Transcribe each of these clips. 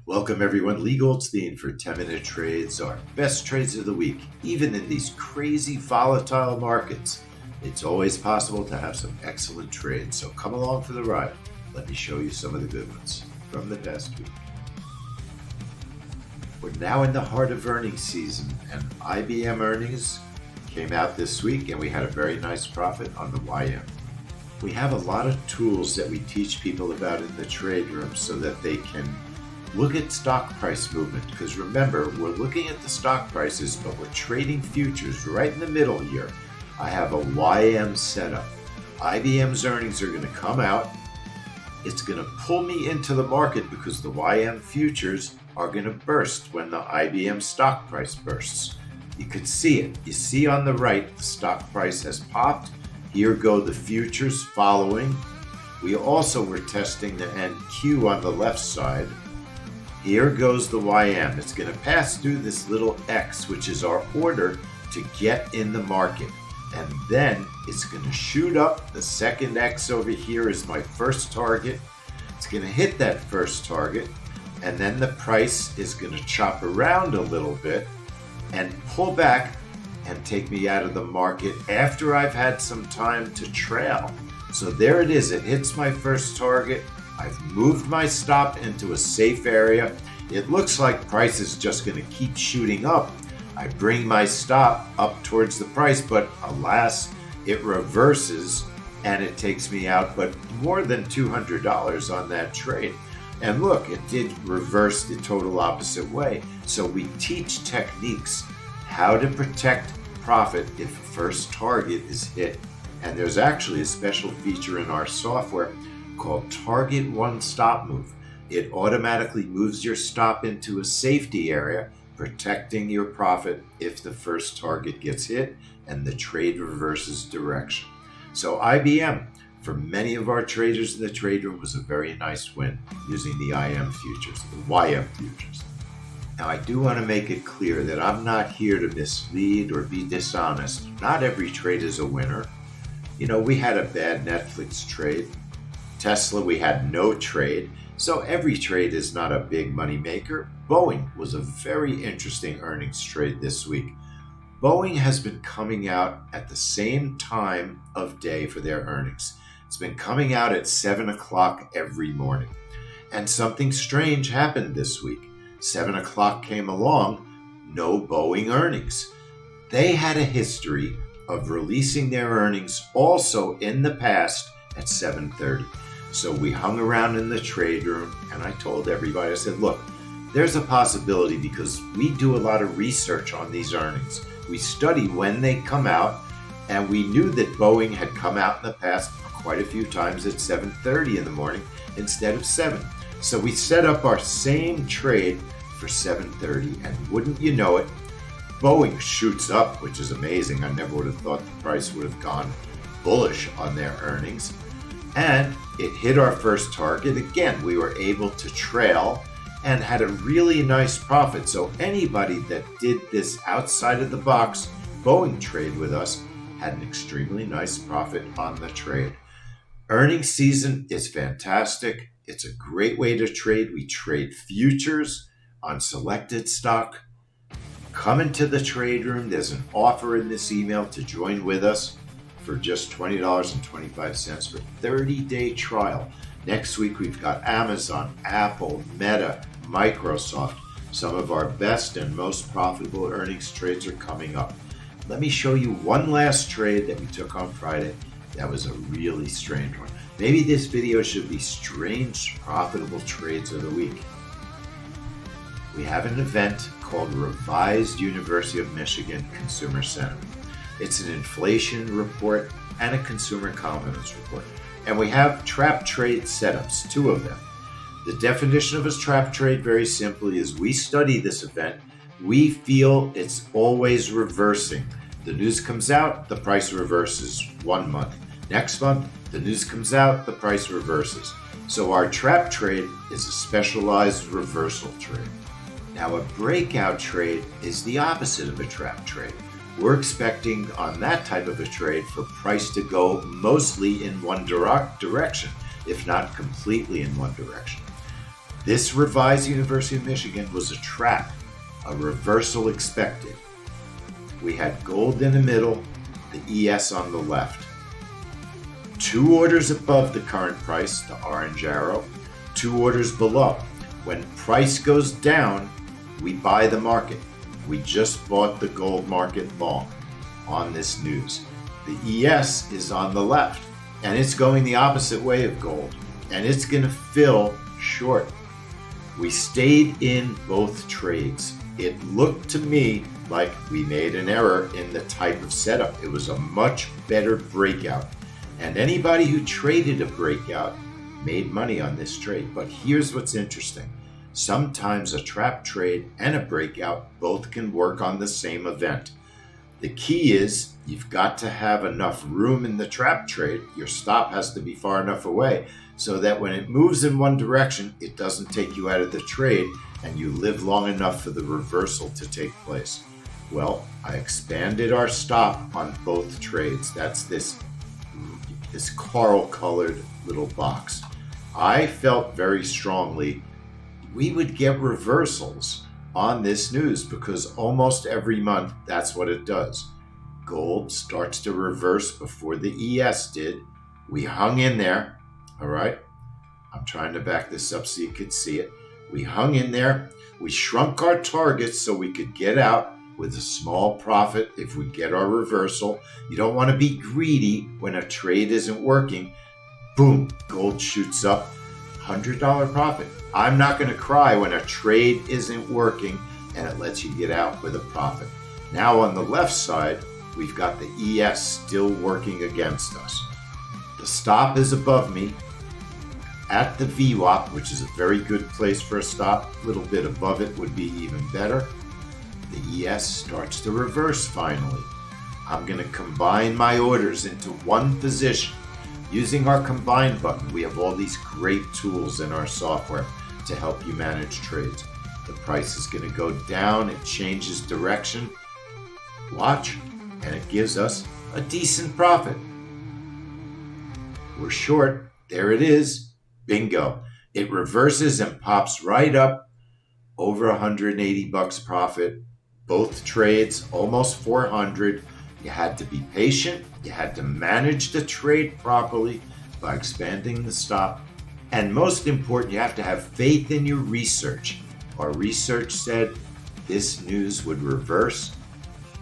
Welcome everyone, Lee Goldstein for 10-Minute Trades, our best trades of the week. Even in these crazy volatile markets, it's always possible to have some excellent trades. So come along for the ride. Let me show you some of the good ones from the past week. We're now in the heart of earnings season, and IBM earnings came out this week and we had a very nice profit on the YM. We have a lot of tools that we teach people about in the trade room so that they can look at stock price movement, because remember, we're looking at the stock prices, but we're trading futures right in the middle here. I have a YM setup. IBM's earnings are going to come out. It's going to pull me into the market because the YM futures are going to burst when the IBM stock price bursts. You could see it. You see on the right, the stock price has popped. Here go the futures following. We also were testing the NQ on the left side. Here goes the YM. It's going to pass through this little X, which is our order to get in the market. And then it's going to shoot up. The second X over here is my first target. It's going to hit that first target. And then the price is going to chop around a little bit and pull back and take me out of the market after I've had some time to trail. So there it is. It hits my first target. I've moved my stop into a safe area. It looks like price is just going to keep shooting up. I bring my stop up towards the price, but alas, it reverses and it takes me out, but more than $200 on that trade. And look, it did reverse the total opposite way. So we teach techniques how to protect profit if first target is hit. And there's actually a special feature in our software called Target One Stop Move. It automatically moves your stop into a safety area, protecting your profit if the first target gets hit and the trade reverses direction. So IBM, for many of our traders in the trade room, was a very nice win using the YM futures. Now I do want to make it clear that I'm not here to mislead or be dishonest. Not every trade is a winner. You know, we had a bad Netflix trade. Tesla, we had no trade, so every trade is not a big money maker. Boeing was a very interesting earnings trade this week. Boeing has been coming out at the same time of day for their earnings. It's been coming out at 7 o'clock every morning. And something strange happened this week. 7 o'clock came along, no Boeing earnings. They had a history of releasing their earnings also in the past at 7:30. So we hung around in the trade room and I told everybody, I said, look, there's a possibility because we do a lot of research on these earnings. We study when they come out, and we knew that Boeing had come out in the past quite a few times at 7:30 in the morning instead of 7. So we set up our same trade for 7:30, and wouldn't you know it, Boeing shoots up, which is amazing. I never would have thought the price would have gone bullish on their earnings. And it hit our first target. Again, we were able to trail and had a really nice profit. So anybody that did this outside of the box Boeing trade with us had an extremely nice profit on the trade. Earnings season is fantastic. It's a great way to trade. We trade futures on selected stock. Come into the trade room. There's an offer in this email to join with us for just $20.25 for 30-day trial. Next week, we've got Amazon, Apple, Meta, Microsoft. Some of our best and most profitable earnings trades are coming up. Let me show you one last trade that we took on Friday. That was a really strange one. Maybe this video should be strange, profitable trades of the week. We have an event called Revised University of Michigan Consumer Sentiment. It's an inflation report and a consumer confidence report. And we have trap trade setups, 2 of them. The definition of a trap trade, very simply, is we study this event. We feel it's always reversing. The news comes out, the price reverses 1 month. Next month, the news comes out, the price reverses. So our trap trade is a specialized reversal trade. Now, a breakout trade is the opposite of a trap trade. We're expecting on that type of a trade for price to go mostly in one direction, if not completely in one direction. This revised University of Michigan was a trap, a reversal expected. We had gold in the middle, the ES on the left. 2 orders above the current price, the orange arrow, 2 orders below. When price goes down, we buy the market. We just bought the gold market long on this news. The ES is on the left, and it's going the opposite way of gold, and it's going to fill short. We stayed in both trades. It looked to me like we made an error in the type of setup. It was a much better breakout, and anybody who traded a breakout made money on this trade. But here's what's interesting. Sometimes a trap trade and a breakout both can work on the same event. The key is you've got to have enough room in the trap trade. Your stop has to be far enough away so that when it moves in one direction, it doesn't take you out of the trade and you live long enough for the reversal to take place. Well, I expanded our stop on both trades. That's this coral colored little box. I felt very strongly we would get reversals on this news because almost every month that's what it does. Gold starts to reverse before the ES did. We hung in there, all right? I'm trying to back this up so you could see it. We hung in there. We shrunk our targets so we could get out with a small profit if we get our reversal. You don't want to be greedy when a trade isn't working. Boom, gold shoots up, $100 profit. I'm not going to cry when a trade isn't working and it lets you get out with a profit. Now on the left side, we've got the ES still working against us. The stop is above me at the VWAP, which is a very good place for a stop. A little bit above it would be even better. The ES starts to reverse finally. I'm going to combine my orders into one position. Using our combine button, we have all these great tools in our software to help you manage trades. The price is going to go down, it changes direction. Watch, and it gives us a decent profit. We're short, there it is, bingo. It reverses and pops right up over $180 profit. Both trades, almost 400. You had to be patient. You had to manage the trade properly by expanding the stop. And most important, you have to have faith in your research. Our research said this news would reverse.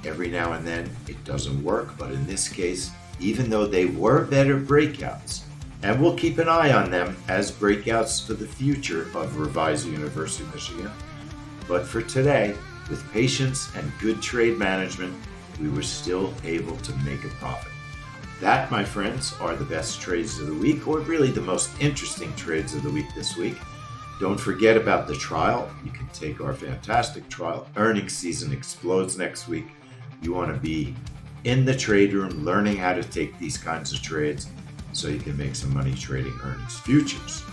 Every now and then it doesn't work, but in this case, even though they were better breakouts, and we'll keep an eye on them as breakouts for the future of Revised University of Michigan. But for today, with patience and good trade management, we were still able to make a profit. That, my friends, are the best trades of the week, or really the most interesting trades of the week this week. Don't forget about the trial. You can take our fantastic trial. Earnings season explodes next week. You want to be in the trade room learning how to take these kinds of trades so you can make some money trading earnings futures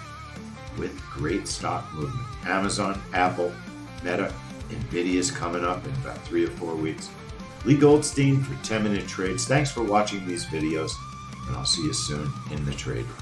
with great stock movement. Amazon, Apple, Meta, NVIDIA is coming up in about 3 or 4 weeks. Lee Goldstein for 10-Minute Trades. Thanks for watching these videos, and I'll see you soon in the trade room.